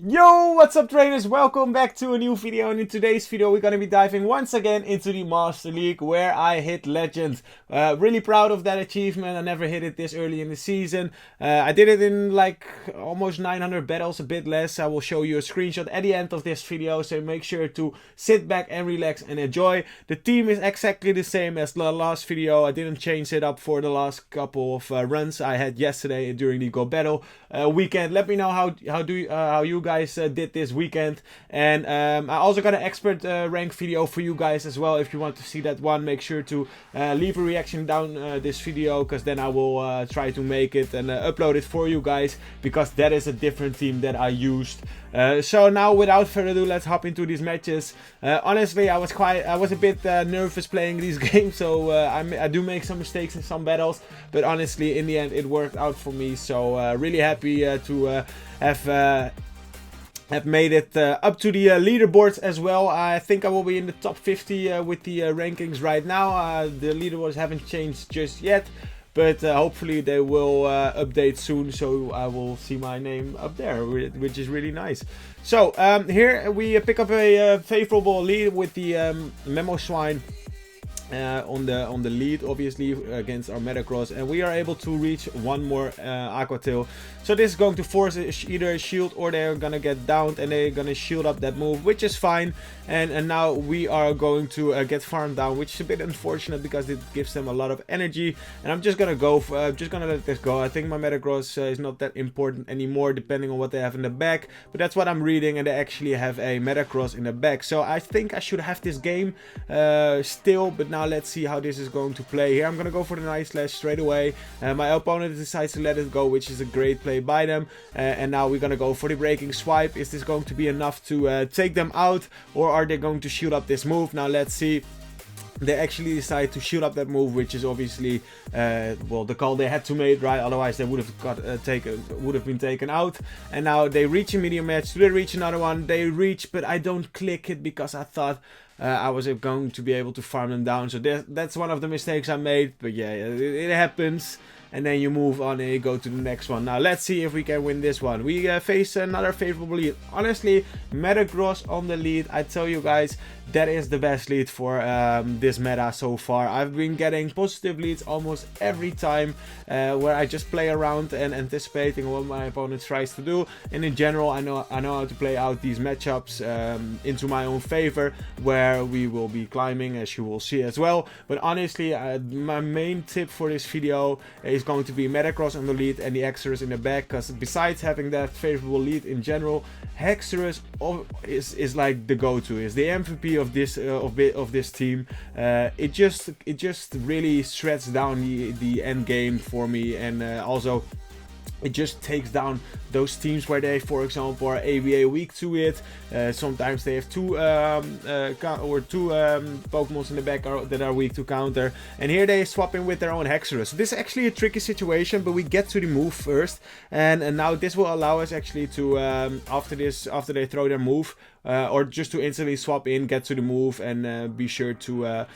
Yo, what's up trainers, welcome back to a new video, and in today's video we're going to be diving once again into the Master League where I hit Legend. Really proud of that achievement. I never hit it this early in the season. I did it in like almost 900 battles, a bit less. I will show you a screenshot at the end of this video, so make sure to sit back and relax and enjoy. The team is exactly the same as the last video. I didn't change it up for the last couple of runs I had yesterday during the Go Battle weekend. Let me know how you guys did this weekend, and I also got an expert rank video for you guys as well. If you want to see that one, make sure to leave a reaction down this video, because then I will try to make it and upload it for you guys, because that is a different team that I used. So now without further ado, let's hop into these matches. Honestly, I was a bit nervous playing these games, so I do make some mistakes in some battles, but honestly in the end it worked out for me. So really happy to have made it up to the leaderboards as well. I think I will be in the top 50 with the rankings right now. The leaderboards haven't changed just yet, but hopefully they will update soon, so I will see my name up there, which is really nice. So here we pick up a favorable lead with the Memo Swine on the lead, obviously, against our Metacross, and we are able to reach one more Aquatail. So this is going to force either a shield or they're gonna get downed, and they're gonna shield up that move, which is fine. And now we are going to get farmed down, which is a bit unfortunate because it gives them a lot of energy. And I'm just gonna go for, just gonna let this go. I think my Metacross is not that important anymore, depending on what they have in the back. But that's what I'm reading, and they actually have a Metacross in the back. So I think I should have this game still, but now let's see how this is going to play. Here I'm gonna go for the Night Slash straight away. My opponent decides to let it go, which is a great play by them. And now we're gonna go for the Breaking Swipe. Is this going to be enough to take them out, or are they going to shoot up this move? Now let's see. They actually decide to shoot up that move, which is obviously well, the call they had to make, right? Otherwise they would have got been taken out. And now they reach a medium match. Do they reach another one? They reach, but I don't click it because I thought I was going to be able to farm them down. So that's one of the mistakes I made. But yeah, it happens. And then you move on and you go to the next one. Now let's see if we can win this one. We face another favorable lead. Honestly, Metacross on the lead, I tell you guys, that is the best lead for this meta so far. I've been getting positive leads almost every time, where I just play around and anticipating what my opponent tries to do. And in general, I know how to play out these matchups into my own favor, where we will be climbing, as you will see as well. But honestly, my main tip for this video is going to be Metacross on the lead and the Hexerus in the back, because besides having that favorable lead in general, Hexerus is like the go-to, is the MVP of this team. It just really shreds down the end game for me, and also it just takes down those teams where they, for example, are AVA weak to it. Sometimes they have two Pokemons in the back that are weak to counter. And here they swap in with their own Hexerus. So this is actually a tricky situation, but we get to the move first. And now this will allow us actually to, after they throw their move, or just to instantly swap in, get to the move, and be sure to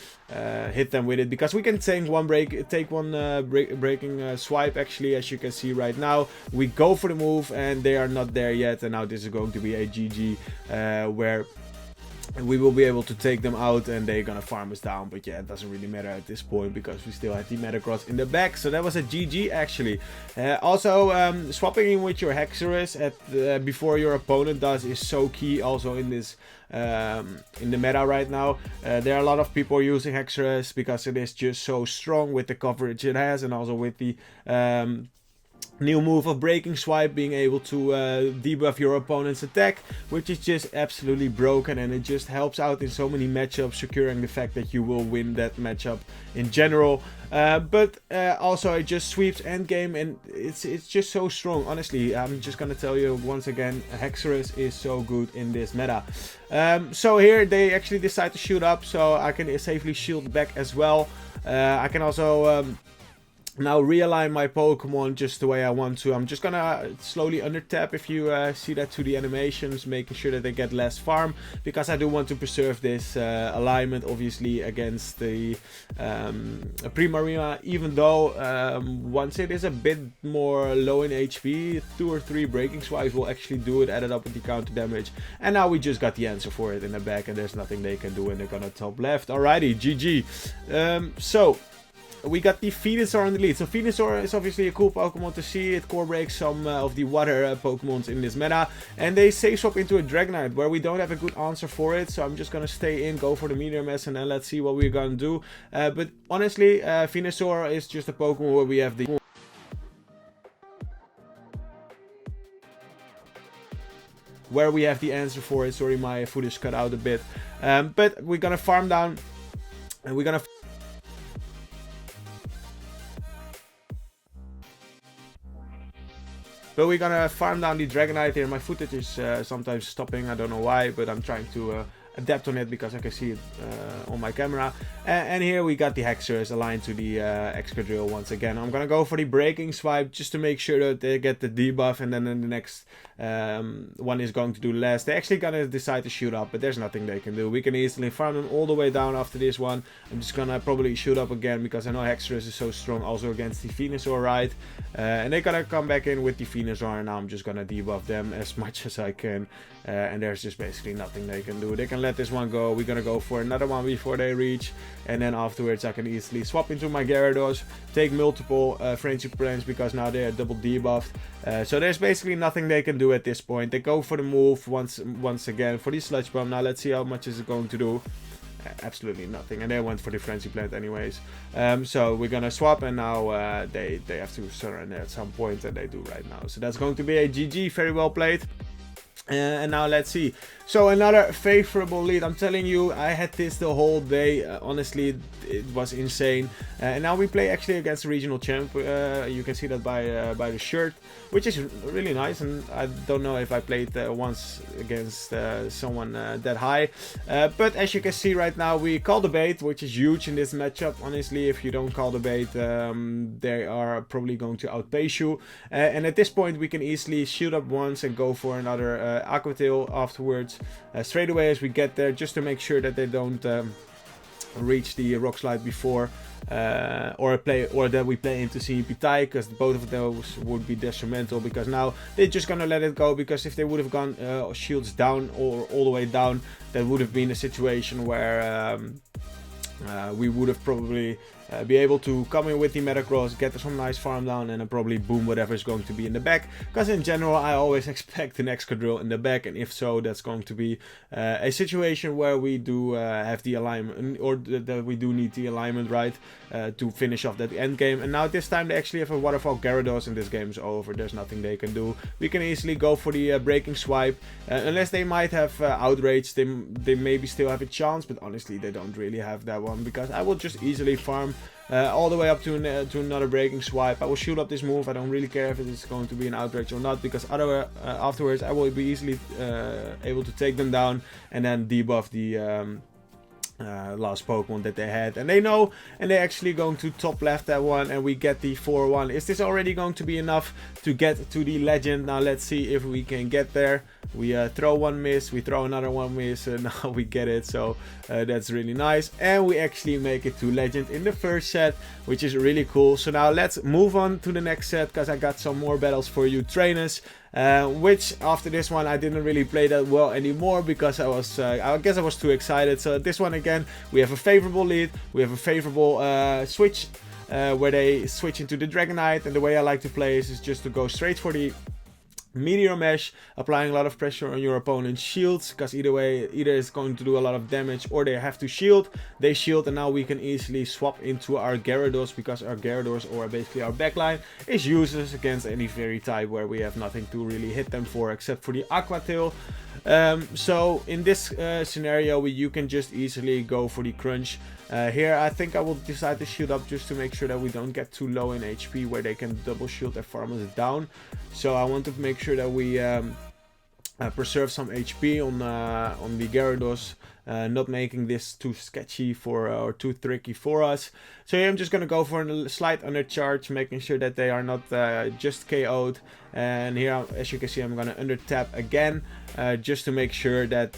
hit them with it, because we can take one breaking swipe. Actually, as you can see right now, we go for the move and they are not there yet, and now this is going to be a GG, where we will be able to take them out and they're gonna farm us down. But yeah, it doesn't really matter at this point because we still had the Metacross in the back. So that was a GG actually. Also, swapping in with your Hexerus before your opponent does is so key also in this in the meta right now. There are a lot of people using Hexerus because it is just so strong with the coverage it has, and also with the new move of Breaking Swipe, being able to debuff your opponent's attack, which is just absolutely broken, and it just helps out in so many matchups, securing the fact that you will win that matchup in general. But also it just sweeps endgame, and it's just so strong. Honestly, I'm just gonna tell you once again, Hexerus is so good in this meta. So here they actually decide to shoot up, so I can safely shield back as well. I can also now realign my Pokemon just the way I want to. I'm just gonna slowly under tap, if you see that, to the animations, making sure that they get less farm, because I do want to preserve this alignment, obviously, against the Primarina, even though once it is a bit more low in HP, 2 or 3 breaking swipes will actually do it, added up with the counter damage. And now we just got the answer for it in the back, and there's nothing they can do, and they're gonna top left. Alrighty, GG. So we got the Venusaur on the lead. So Venusaur is obviously a cool Pokemon to see. It core breaks some of the water Pokemons in this meta. And they safe swap into a Dragonite, where we don't have a good answer for it. So I'm just going to stay in, go for the Meteor Mash, and then let's see what we're going to do. But honestly, Venusaur is just a Pokemon where we have the... answer for it. Sorry, my footage cut out a bit. But we're going to farm down, and we're going to... But we're gonna farm down the Dragonite here. My footage is sometimes stopping, I don't know why, but I'm trying to adapt on it because I can see it on my camera. And here we got the Hexers aligned to the Excadrill once again. I'm gonna go for the Breaking Swipe just to make sure that they get the debuff, and then in the next one is going to do less. They're actually gonna decide to shoot up, but there's nothing they can do. We can easily farm them all the way down after this one. I'm just gonna probably shoot up again because I know Hexerus is so strong also against the Venusaur, right? And they're gonna come back in with the Venusaur, and now I'm just gonna debuff them as much as I can. And there's just basically nothing they can do. They can let this one go. We're gonna go for another one before they reach, and then afterwards I can easily swap into my Gyarados, take multiple friendship plans because now they are double debuffed. So there's basically nothing they can do at this point. They go for the move once again for the Sludge Bomb. Now let's see how much is it going to do. Absolutely nothing, and they went for the Frenzy Plant anyways. So we're gonna swap, and now they have to surrender at some point, and they do right now. So that's going to be a GG. Very well played. And now let's see. So another favorable lead. I'm telling you, I had this the whole day. Honestly, it was insane. And now we play actually against the regional champ. You can see that by the shirt, which is really nice. And I don't know if I played once against someone that high. But as you can see right now, we call the bait, which is huge in this matchup. Honestly, if you don't call the bait, they are probably going to outpace you. And at this point, we can easily shoot up once and go for another Aqua Tail afterwards. Straight away as we get there, just to make sure that they don't reach the Rock Slide before, or that we play into CMP tie, because both of those would be detrimental, because now they're just gonna let it go, because if they would have gone shields down or all the way down, that would have been a situation where we would have probably be able to come in with the Metagross, get some nice farm down, and then probably boom whatever is going to be in the back. Because in general, I always expect an Excadrill in the back, and if so, that's going to be a situation where we do have the alignment, or that we do need the alignment right to finish off that end game. And now this time they actually have a Waterfall Gyarados, and this game is over. There's nothing they can do. We can easily go for the Breaking Swipe, unless they might have Outrage. They maybe still have a chance, but honestly, they don't really have that one, because I will just easily farm all the way up to another Breaking Swipe. I will shoot up this move. I don't really care if it is going to be an Outrage or not, because afterwards I will be easily able to take them down and then debuff the last Pokemon that they had, and they know, and they're actually going to top left that one, and we get the 4-1. Is this already going to be enough to get to the legend? Now let's see if we can get there. We throw one miss, we throw another one miss, and now we get it. So that's really nice, and we actually make it to legend in the first set, which is really cool. So now let's move on to the next set, because I got some more battles for you trainers. Which after this one I didn't really play that well anymore, because I guess I was too excited. So this one again, we have a favorable lead, we have a favorable switch where they switch into the Dragonite, and the way I like to play is just to go straight for the Meteor Mash, applying a lot of pressure on your opponent's shields, because either way, either it's going to do a lot of damage or they have to shield. They shield, and now we can easily swap into our Gyarados, because our Gyarados, or basically our backline, is useless against any fairy type where we have nothing to really hit them for except for the Aqua Tail. So in this scenario, you can just easily go for the Crunch. Here I think I will decide to shoot up just to make sure that we don't get too low in HP where they can double shield their farmers down. So I want to make sure that we preserve some HP on the Gyarados, not making this too sketchy for or too tricky for us. So here I'm just gonna go for a slight undercharge, making sure that they are not just KO'd. And here, as you can see, I'm gonna under tap again, just to make sure that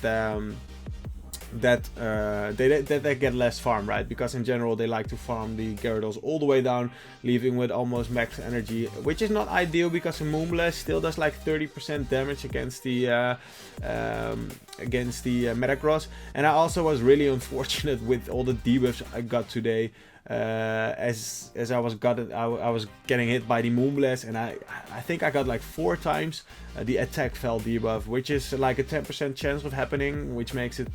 they get less farm, right? Because in general they like to farm the Gyarados all the way down, leaving with almost max energy, which is not ideal because a Moonblast still does like 30% damage against the Metagross. And I also was really unfortunate with all the debuffs I got today. As I was getting hit by the Moonblast, and I think I got like 4 times the attack fell debuff, which is like a 10% chance of happening, which makes it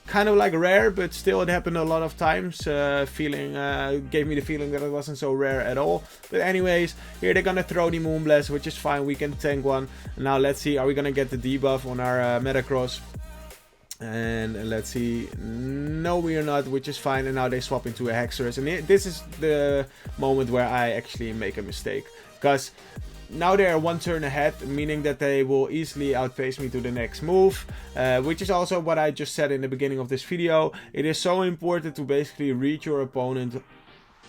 kind of like rare, but still it happened a lot of times. Gave me the feeling that it wasn't so rare at all. But anyways, here they're gonna throw the Moonblast, which is fine. We can tank one. Now let's see, are we gonna get the debuff on our Metagross? And let's see, no we are not, which is fine. And now they swap into a Hexorus, and this is the moment where I actually make a mistake, because now they are 1 turn ahead, meaning that they will easily outpace me to the next move, which is also what I just said in the beginning of this video. It is so important to basically read your opponent,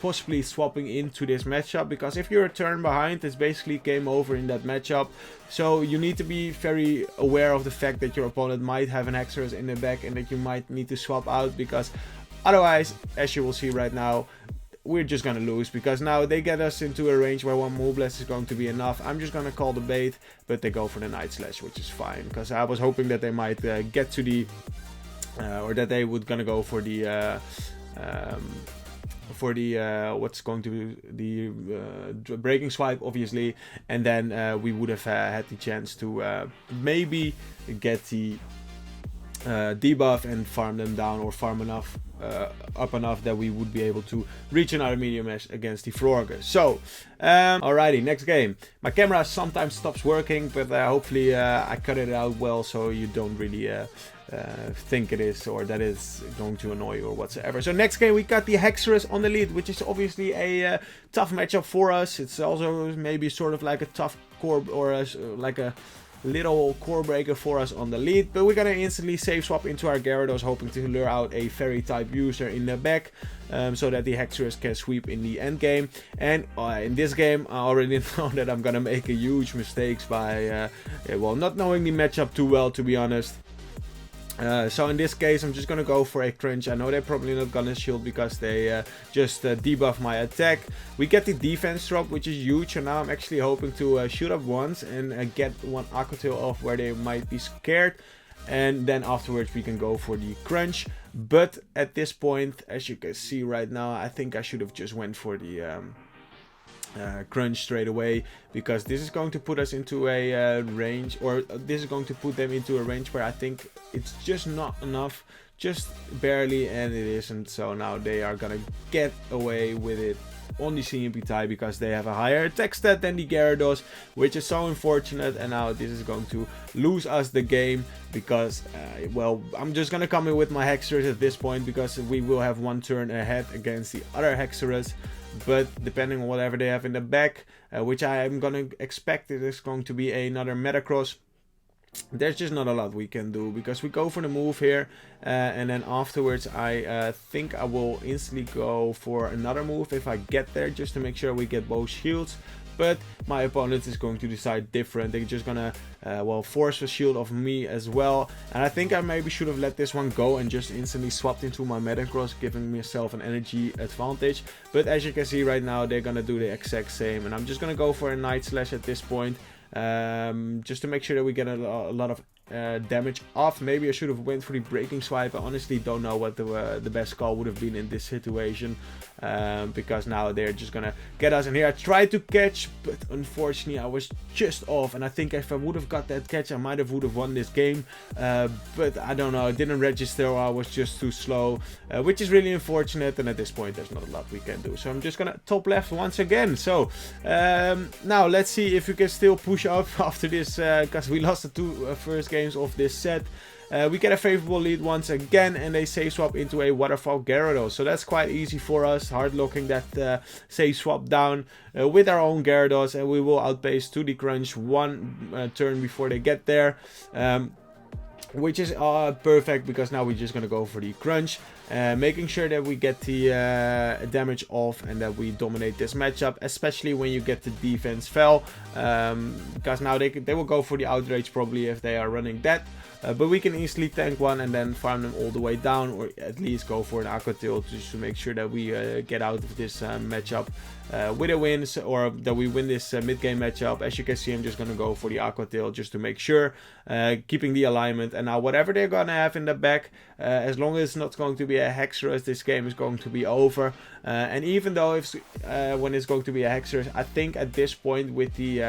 possibly swapping into this matchup, because if you're a turn behind, it's basically game over in that matchup. So you need to be very aware of the fact that your opponent might have an Hexorus in the back and that you might need to swap out, because otherwise, as you will see right now, we're just gonna lose, because now they get us into a range where 1 Moonblast is going to be enough. I'm just gonna call the bait, but they go for the Night Slash, which is fine, because I was hoping that they might get to the or that they would gonna go for the what's going to be the breaking swipe, obviously, and then we would have had the chance to maybe get the debuff and farm them down, or farm enough up enough that we would be able to reach another medium edge against the Florges. So alrighty, next game. My camera sometimes stops working, but hopefully I cut it out well, so you don't really think it is, or that is going to annoy you or whatsoever. So next game we got the Hexorus on the lead, which is obviously a tough matchup for us. It's also maybe sort of like a tough core, or like a little core breaker for us on the lead, but we're gonna instantly save swap into our Gyarados, hoping to lure out a fairy type user in the back, so that the Hexorus can sweep in the end game. And in this game I already know that I'm gonna make a huge mistakes by well, not knowing the matchup too well, to be honest. So in this case I'm just gonna go for a crunch. I know they're probably not gonna shield because they just debuff my attack. We get the defense drop, which is huge, and now I'm actually hoping to shoot up once and get 1 Aqua Tail off where they might be scared, and then afterwards we can go for the crunch. But at this point, as you can see right now, I think I should have just went for the crunch straight away, because this is going to put us into a range, or this is going to put them into a range where I think it's just not enough, just barely, and it isn't. So now they are gonna get away with it on the CMP tie, because they have a higher attack stat than the Gyarados, which is so unfortunate. And now this is going to lose us the game, because well, I'm just gonna come in with my Hexorus at this point, because we will have 1 turn ahead against the other Hexorus. But depending on whatever they have in the back, which I am gonna expect it is going to be another Metagross, there's just not a lot we can do, because we go for the move here, and then afterwards I think I will instantly go for another move if I get there, just to make sure we get both shields. But my opponent is going to decide different. They're just gonna well, force a shield off me as well, and I think I maybe should have let this one go and just instantly swapped into my Metagross, giving myself an energy advantage. But as you can see right now, they're gonna do the exact same, and I'm just gonna go for a Night Slash at this point, just to make sure that we get a lot of damage off. Maybe I should have went for the breaking swipe. I honestly don't know what the best call would have been in this situation, because now they're just gonna get us in here. I tried to catch, but unfortunately I was just off, and I think if I would have got that catch I might have won this game, but I don't know, it didn't register, or I was just too slow, which is really unfortunate. And at this point there's not a lot we can do, so I'm just gonna top left once again. So now let's see if we can still push up after this, because we lost the 2 first games of this set. We get a favorable lead once again, and they save swap into a Waterfall Gyarados. So that's quite easy for us, hard locking that save swap down with our own Gyarados, and we will outpace to the crunch 1 turn before they get there. which is perfect, because now we're just gonna go for the crunch, making sure that we get the damage off and that we dominate this matchup, especially when you get the defense fell, because now they will go for the outrage probably if they are running that. But we can easily tank one and then farm them all the way down, or at least go for an Aqua Tail just to make sure that we get out of this matchup with a win, or that we win this mid-game matchup. As you can see, I'm just going to go for the Aqua Tail just to make sure, keeping the alignment. And now whatever they're going to have in the back, as long as it's not going to be a Hexerus, this game is going to be over. And even though if when it's going to be a Hexerus, I think at this point with the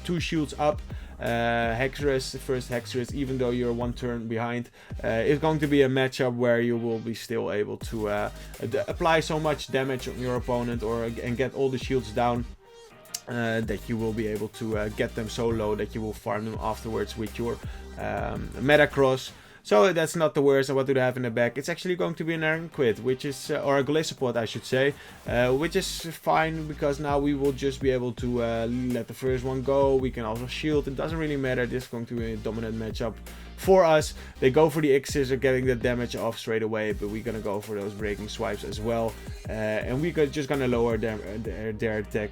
2 shields up, Hexerus, first Hexerus, even though you're 1 turn behind, is going to be a matchup where you will be still able to apply so much damage on your opponent, and get all the shields down, that you will be able to get them so low that you will farm them afterwards with your Metacross. So that's not the worst. And what do they have in the back? It's actually going to be an Iron Quid, which is, or a Gliscopod I should say, which is fine, because now we will just be able to let the first one go. We can also shield. It doesn't really matter. This is going to be a dominant matchup for us. They go for the X-Scissor, getting the damage off straight away, but we're gonna go for those breaking swipes as well, and we're just gonna lower their attack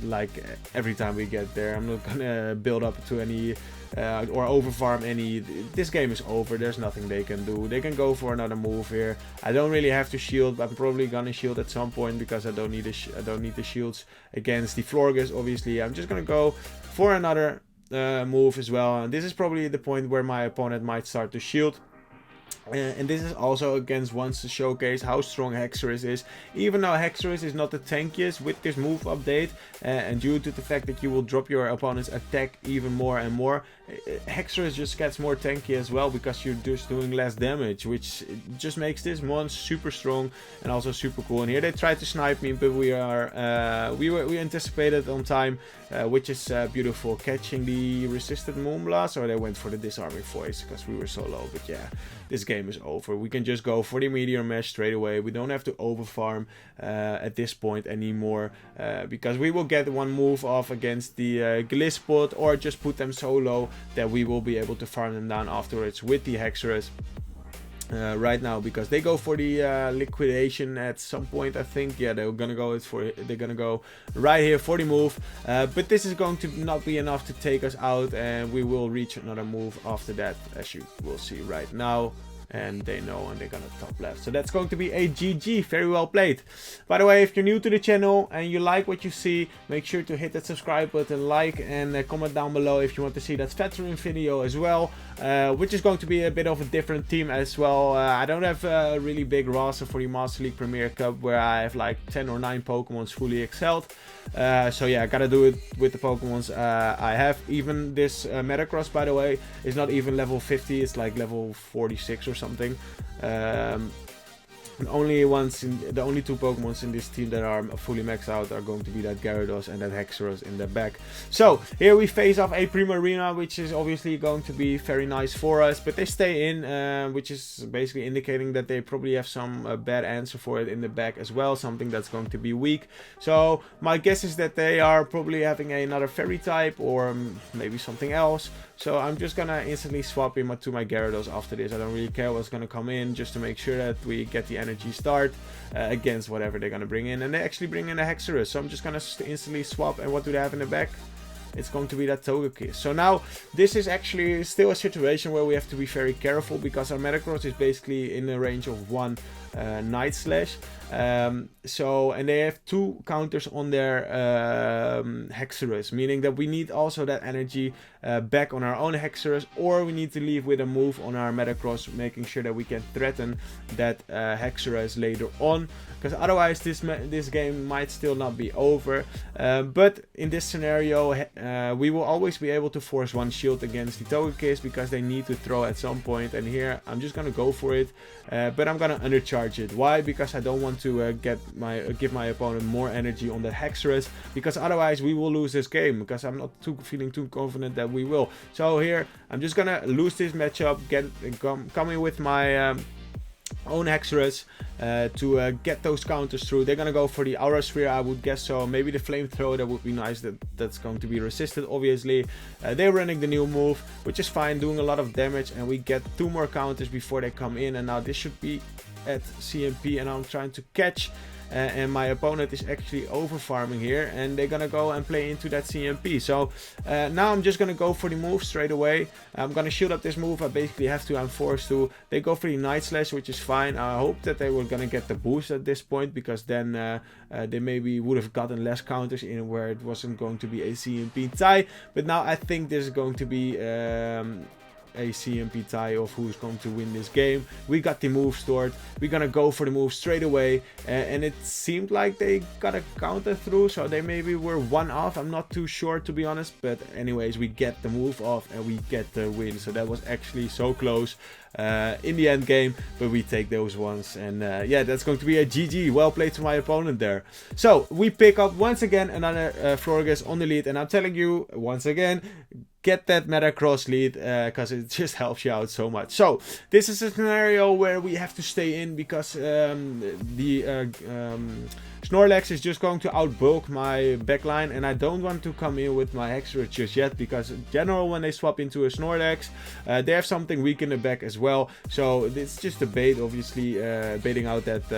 like every time we get there. I'm not gonna build up to any or overfarm any. This game is over. There's nothing they can do. They can go for another move here. I don't really have to shield, but I'm probably gonna shield at some point, because I don't need the shields against the Florges. Obviously, I'm just gonna go for another move as well, and this is probably the point where my opponent might start to shield. And this is also against wants to showcase how strong Hexerus is. Even though Hexerus is not the tankiest with this move update, and due to the fact that you will drop your opponent's attack even more and more, Hexerus just gets more tanky as well, because you're just doing less damage, which just makes this mon super strong and also super cool. And here they tried to snipe me, but we anticipated on time, which is beautiful, catching the resisted Moonblast, or they went for the disarming voice because we were so low. But yeah, this game is over. We can just go for the Meteor Mesh straight away. We don't have to overfarm at this point anymore, because we will get one move off against the Gliscopod, or just put them so low that we will be able to farm them down afterwards with the Hexerus. Right now, because they go for the liquidation at some point, I think. Yeah, they're gonna go right here for the move, but this is going to not be enough to take us out, and we will reach another move after that, as you will see right now. And they know, and they're gonna top left. So that's going to be a GG. Very well played. By the way, if you're new to the channel and you like what you see, make sure to hit that subscribe button, like, and comment down below if you want to see that veteran video as well, which is going to be a bit of a different team as well. I don't have a really big roster for the Master League Premier Cup, where I have like 10 or 9 Pokemons fully excelled. So yeah, I gotta do it with the Pokemons I have. Even this Metacross, by the way, is not even level 50. It's like level 46 or something. And the only 2 Pokemons in this team that are fully maxed out are going to be that Gyarados and that Hexerus in the back. So here we face off a Primarina, which is obviously going to be very nice for us, but they stay in, which is basically indicating that they probably have some bad answer for it in the back as well, something that's going to be weak. So my guess is that they are probably having another Fairy type, or maybe something else. So I'm just gonna instantly swap him to my Gyarados after this. I don't really care what's gonna come in, just to make sure that we get the energy start against whatever they're gonna bring in. And they actually bring in a Hexerus, so I'm just gonna instantly swap. And what do they have in the back? It's going to be that Togekiss. So now this is actually still a situation where we have to be very careful, because our Metacross is basically in the range of 1 Night Slash. And they have 2 counters on their Hexerus, meaning that we need also that energy back on our own Hexerus, or we need to leave with a move on our Metacross, making sure that we can threaten that Hexerus later on, because otherwise this game might still not be over. But in this scenario, we will always be able to force 1 shield against the Togekiss, because they need to throw at some point. And here I'm just gonna go for it, but I'm gonna undercharge it. Why? Because I don't want to give my opponent more energy on the Hexerus, because otherwise we will lose this game, because I'm not feeling too confident that we will. So here I'm just gonna lose this matchup, come in with my own Hexerus to get those counters through. They're gonna go for the Aura Sphere, I would guess so. Maybe the Flamethrower, that would be nice. That's going to be resisted, obviously. They're running the new move, which is fine, doing a lot of damage, and we get 2 more counters before they come in. And now this should be at CMP, and I'm trying to catch. And my opponent is actually over farming here, and they're gonna go and play into that CMP. So now I'm just gonna go for the move straight away. I'm gonna shield up this move. I basically have to, I'm forced to. They go for the Night Slash, which is fine. I hope that they were gonna get the boost at this point, because then they maybe would have gotten less counters in where it wasn't going to be a CMP tie. But now I think this is going to be a CMP tie of who's going to win this game. We got the move stored. We're gonna go for the move straight away, and it seemed like they got a counter through, so they maybe were 1 off. I'm not too sure, to be honest, but anyways, we get the move off and we get the win. So that was actually so close in the end game, but we take those ones, and yeah, that's going to be a GG. Well played to my opponent there. So we pick up once again another Florges on the lead, and I'm telling you once again, get that Metacross lead, because it just helps you out so much. So this is a scenario where we have to stay in, because the Snorlax is just going to outbulk my backline, and I don't want to come in with my Hexerus just yet, because in general when they swap into a Snorlax, they have something weak in the back as well. So it's just a bait, obviously, baiting out that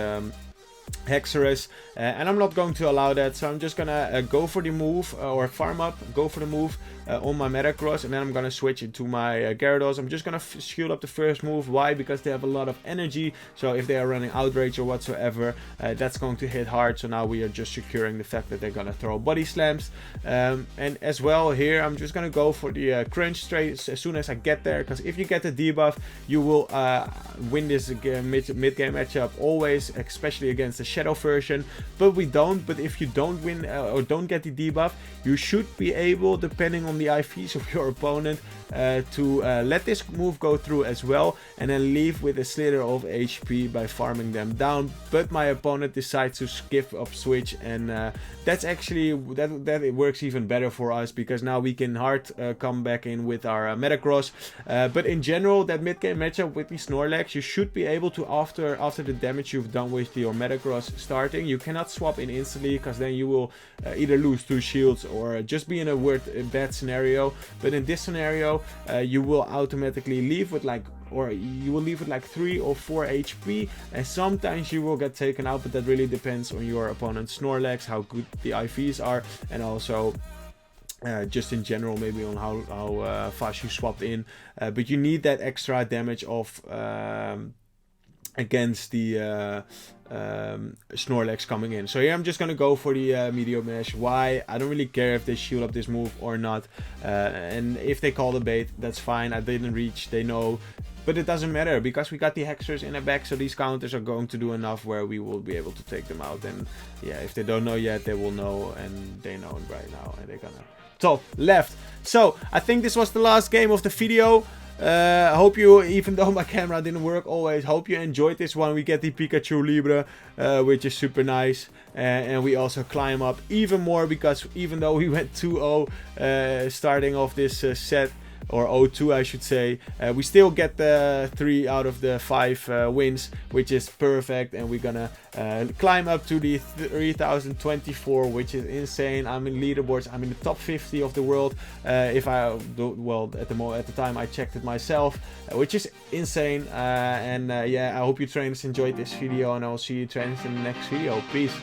Hexerus, and I'm not going to allow that. So I'm just gonna go for the move, or farm up, go for the move on my Metacross, and then I'm gonna switch into my Gyarados. I'm just gonna shield up the first move. Why? Because they have a lot of energy, so if they are running Outrage or whatsoever, that's going to hit hard. So now we are just securing the fact that they're gonna throw Body Slams, and as well here I'm just gonna go for the Crunch straight as soon as I get there, because if you get the debuff, you will win this mid-game matchup always, especially against the Shadow version. But we don't. But if you don't win or don't get the debuff, you should be able, depending on the IVs of your opponent, to let this move go through as well, and then leave with a slither of HP by farming them down. But my opponent decides to skip up switch, and that's actually that it works even better for us, because now we can hard come back in with our Metacross. But in general, that mid-game matchup with the Snorlax, you should be able to, after the damage you've done with your Metacross starting, you cannot swap in instantly, because then you will either lose 2 shields or just be in a bad scenario. But in this scenario, you will automatically leave with like 3 or 4 HP, and sometimes you will get taken out, but that really depends on your opponent's Snorlax, how good the IVs are, and also just in general maybe on how fast you swapped in. But you need that extra damage of against the Snorlax coming in. So here I'm just gonna go for the Meteor Mash. Why? I don't really care if they shield up this move or not, and if they call the bait, that's fine. I didn't reach, they know, but it doesn't matter, because we got the Hexers in the back, so these counters are going to do enough where we will be able to take them out. And yeah, if they don't know yet, they will know, and they know it right now, and they're gonna top left. So I think this was the last game of the video. I hope you, even though my camera didn't work always, hope you enjoyed this one. We get the Pikachu Libre, which is super nice, and we also climb up even more, because even though we went 2-0 starting off this set, or 0-2 I should say, we still get the 3 out of the 5 wins, which is perfect, and we're gonna climb up to the 3024, which is insane. I'm in leaderboards, I'm in the top 50 of the world, if I do, well, at the time I checked it myself, which is insane. And yeah, I hope you trainers enjoyed this video, and I'll see you trainers in the next video. Peace.